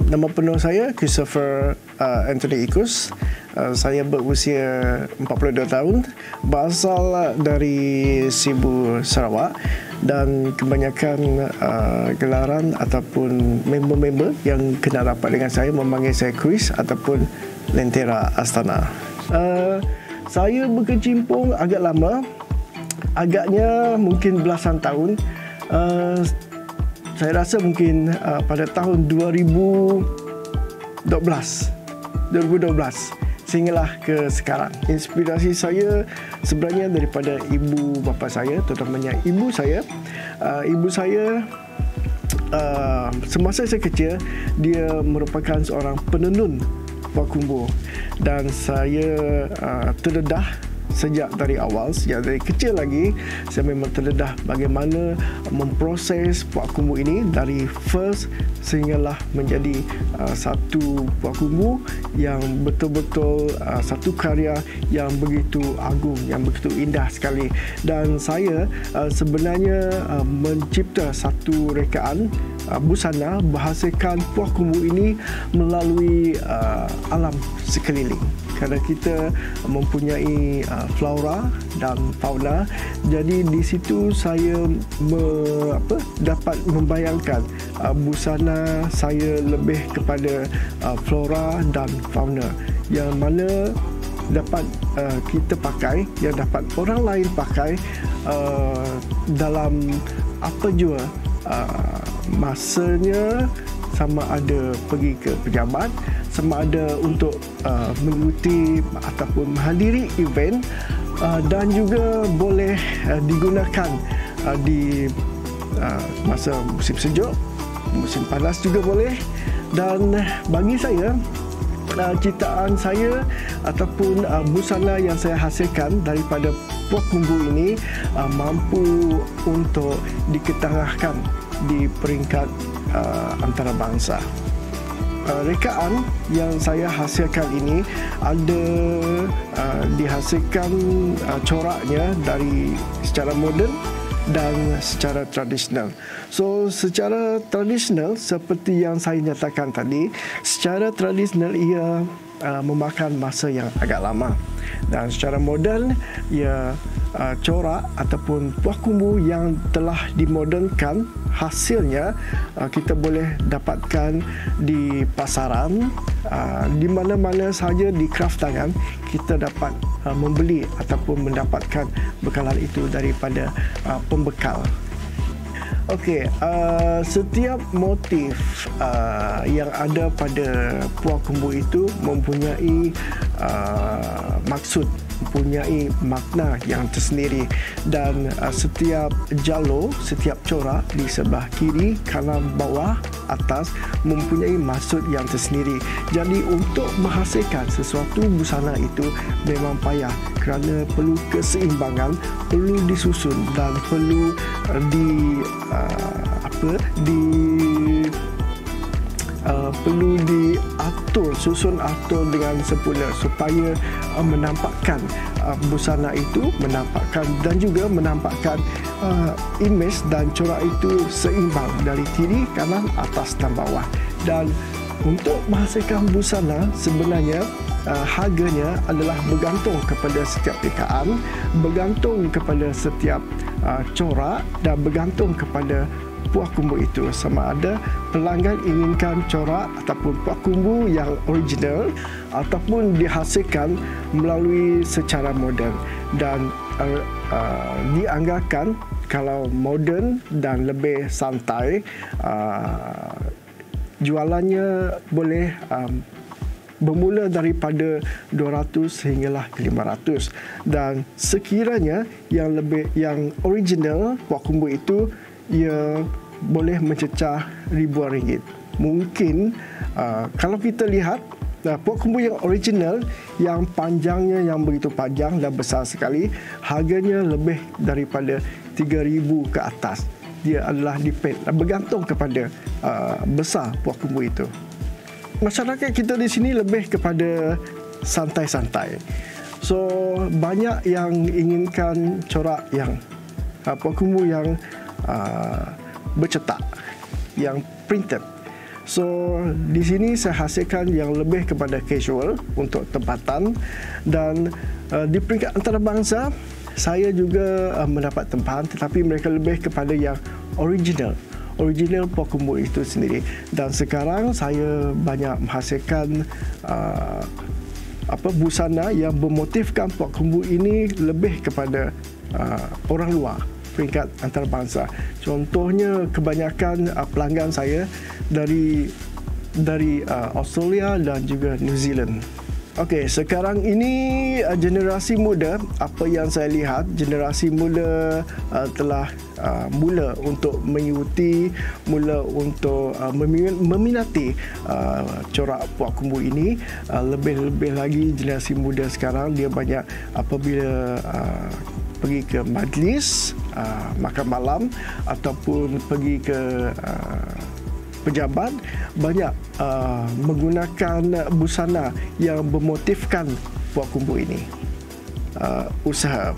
Nama penuh saya Christopher Anthony Ikus. Saya berusia 42 tahun, berasal dari Sibu, Sarawak, dan kebanyakan gelaran ataupun member-member yang kena rapat dengan saya memanggil saya Chris ataupun Lentera Astana. Saya berkecimpung agak lama, agaknya mungkin belasan tahun. Saya rasa mungkin pada tahun 2012 sehinggalah ke sekarang. Inspirasi saya sebenarnya daripada ibu bapa saya, terutamanya ibu saya. Ibu saya semasa saya kecil, dia merupakan seorang penenun Puak Kumbu, dan saya terdedah sejak dari awal, sejak dari kecil lagi, saya memang terdedah bagaimana memproses Puak Kumbu ini dari first sehinggalah menjadi satu Puak Kumbu yang betul-betul satu karya yang begitu agung, yang begitu indah sekali. Dan saya sebenarnya mencipta satu rekaan busana berhasilkan Puak Kumbu ini melalui alam sekeliling. Kerana kita mempunyai flora dan fauna, jadi di situ saya dapat membayangkan busana saya lebih kepada flora dan fauna yang mana dapat kita pakai, yang dapat orang lain pakai dalam apa jua masanya, sama ada pergi ke pejabat, sama ada untuk mengikuti ataupun menghadiri event, dan juga boleh digunakan di masa musim sejuk, musim panas juga boleh. Dan bagi saya, ciptaan saya ataupun busana yang saya hasilkan daripada Puak Kumbu ini mampu untuk diketengahkan di peringkat antarabangsa. Rekaan yang saya hasilkan ini ada dihasilkan coraknya dari secara moden dan secara tradisional. So, secara tradisional seperti yang saya nyatakan tadi, secara tradisional ia memakan masa yang agak lama, dan secara moden ia corak ataupun Puak Kumbu yang telah dimodernkan, hasilnya kita boleh dapatkan di pasaran, di mana-mana saja di kraft tangan kita dapat membeli ataupun mendapatkan bekalan itu daripada pembekal. Okey, setiap motif yang ada pada Puak Kumbu itu mempunyai maksud, mempunyai makna yang tersendiri, dan setiap jalur, setiap corak di sebelah kiri, kanan, bawah, atas mempunyai maksud yang tersendiri. Jadi untuk menghasilkan sesuatu busana itu memang payah, kerana perlu keseimbangan, perlu disusun dan perlu perlu diatur, susun atur dengan sempurna supaya menampakkan busana itu, menampakkan dan juga menampakkan imej dan corak itu seimbang dari kiri, kanan, atas dan bawah. Dan untuk menghasilkan busana sebenarnya harganya adalah bergantung kepada setiap rekaan, bergantung kepada setiap corak, dan bergantung kepada Puak Kumbu itu, sama ada pelanggan inginkan corak ataupun Puak Kumbu yang original ataupun dihasilkan melalui secara moden. Dan dianggarkan kalau moden dan lebih santai, jualannya boleh bermula daripada 200 sehinggalah ke 500, dan sekiranya yang original Puak Kumbu itu ia boleh mencecah ribuan ringgit. Mungkin kalau kita lihat Puak Kumbu yang original, yang panjangnya yang begitu panjang dan besar sekali, harganya lebih daripada 3,000 ke atas. Dia adalah bergantung kepada besar Puak Kumbu itu. Masyarakat kita di sini lebih kepada santai-santai. So, banyak yang inginkan corak yang Puak Kumbu yang bercetak, yang printed. So di sini saya hasilkan yang lebih kepada casual untuk tempatan, dan di peringkat antarabangsa saya juga mendapat tempahan, tetapi mereka lebih kepada yang original Puak Kumbu itu sendiri. Dan sekarang saya banyak menghasilkan busana yang bermotifkan Puak Kumbu ini lebih kepada orang luar, peringkat antarabangsa. Contohnya kebanyakan pelanggan saya dari Australia dan juga New Zealand. Okey, sekarang ini generasi muda, apa yang saya lihat, generasi muda telah mula untuk mengikuti, mula untuk meminati corak Puak Kumbu ini. Lebih-lebih lagi generasi muda sekarang dia banyak apabila pergi ke majlis makan malam ataupun pergi ke pejabat, banyak menggunakan busana yang bermotifkan Puak Kumbu ini. Usaha.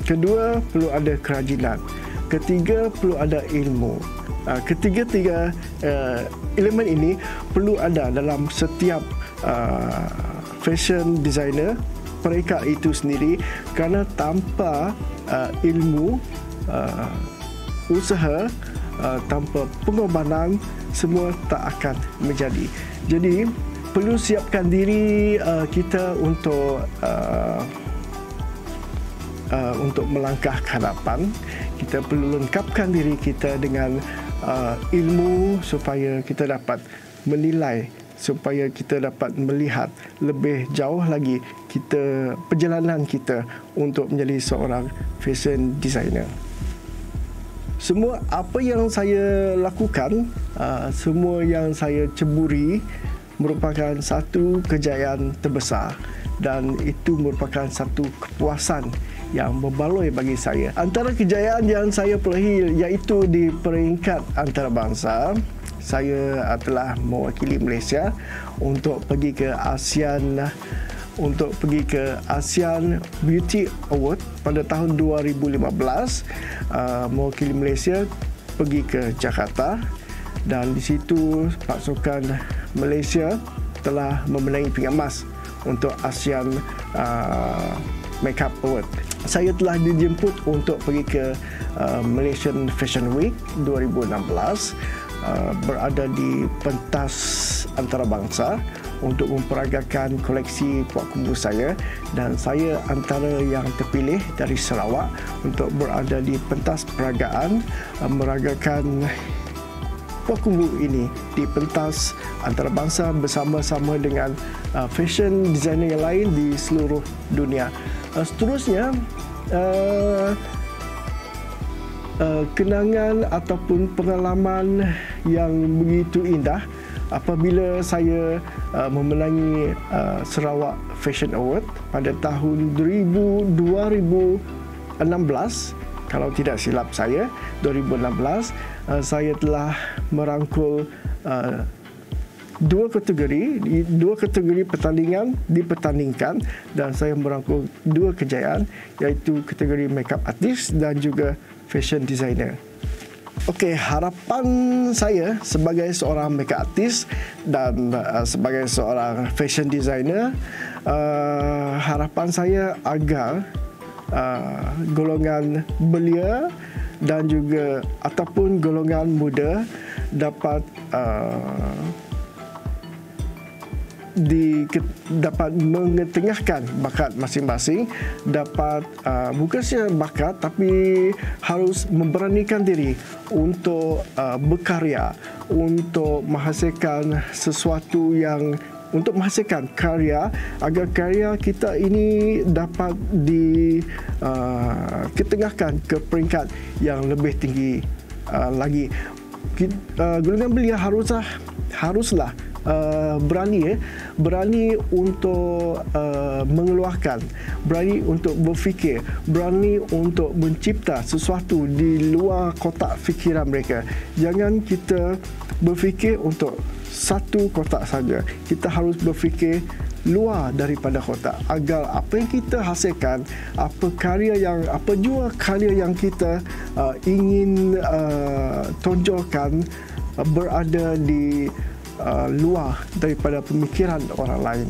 Kedua, perlu ada kerajinan. Ketiga, perlu ada ilmu. Ketiga-tiga elemen ini perlu ada dalam setiap fashion designer mereka itu sendiri, kerana tanpa ilmu, usaha, tanpa pengorbanan, semua tak akan menjadi. Jadi perlu siapkan diri kita untuk melangkah ke hadapan. Kita perlu lengkapkan diri kita dengan ilmu supaya kita dapat menilai, supaya kita dapat melihat lebih jauh lagi perjalanan kita untuk menjadi seorang fashion designer. Semua apa yang saya lakukan, semua yang saya ceburi merupakan satu kejayaan terbesar, dan itu merupakan satu kepuasan yang membaloi bagi saya. Antara kejayaan yang saya peraih iaitu di peringkat antarabangsa, saya telah mewakili Malaysia untuk pergi ke ASEAN Beauty Award pada tahun 2015. Mewakili Malaysia pergi ke Jakarta, dan di situ pasukan Malaysia telah memenangi pingat emas untuk ASEAN Makeup Award. Saya telah dijemput untuk pergi ke Malaysian Fashion Week 2016, berada di pentas antarabangsa untuk memperagakan koleksi Puak Kumbu saya, dan saya antara yang terpilih dari Sarawak untuk berada di pentas peragaan meragakan Puak Kumbu ini di pentas antarabangsa bersama-sama dengan fashion designer yang lain di seluruh dunia. Seterusnya, kenangan ataupun pengalaman yang begitu indah apabila saya memenangi Sarawak Fashion Award pada tahun 2016, kalau tidak silap saya, 2016, saya telah merangkul dua kategori pertandingan dipertandingkan, dan saya merangkul dua kejayaan, iaitu kategori makeup artist dan juga fashion designer. Okey, harapan saya sebagai seorang makeup artist dan sebagai seorang fashion designer, harapan saya agar golongan belia dan juga ataupun golongan muda dapat dapat mengetengahkan bakat masing-masing, dapat bukan sahaja bakat tapi harus memberanikan diri untuk berkarya, untuk menghasilkan sesuatu yang untuk menghasilkan karya, agar karya kita ini dapat diketengahkan ke peringkat yang lebih tinggi lagi. Golongan belia haruslah berani untuk mengeluarkan, berani untuk berfikir, berani untuk mencipta sesuatu di luar kotak fikiran mereka. Jangan kita berfikir untuk satu kotak saja. Kita harus berfikir luar daripada kotak, agar apa yang kita hasilkan, apa jua karya yang kita ingin tonjolkan berada di luar daripada pemikiran orang lain.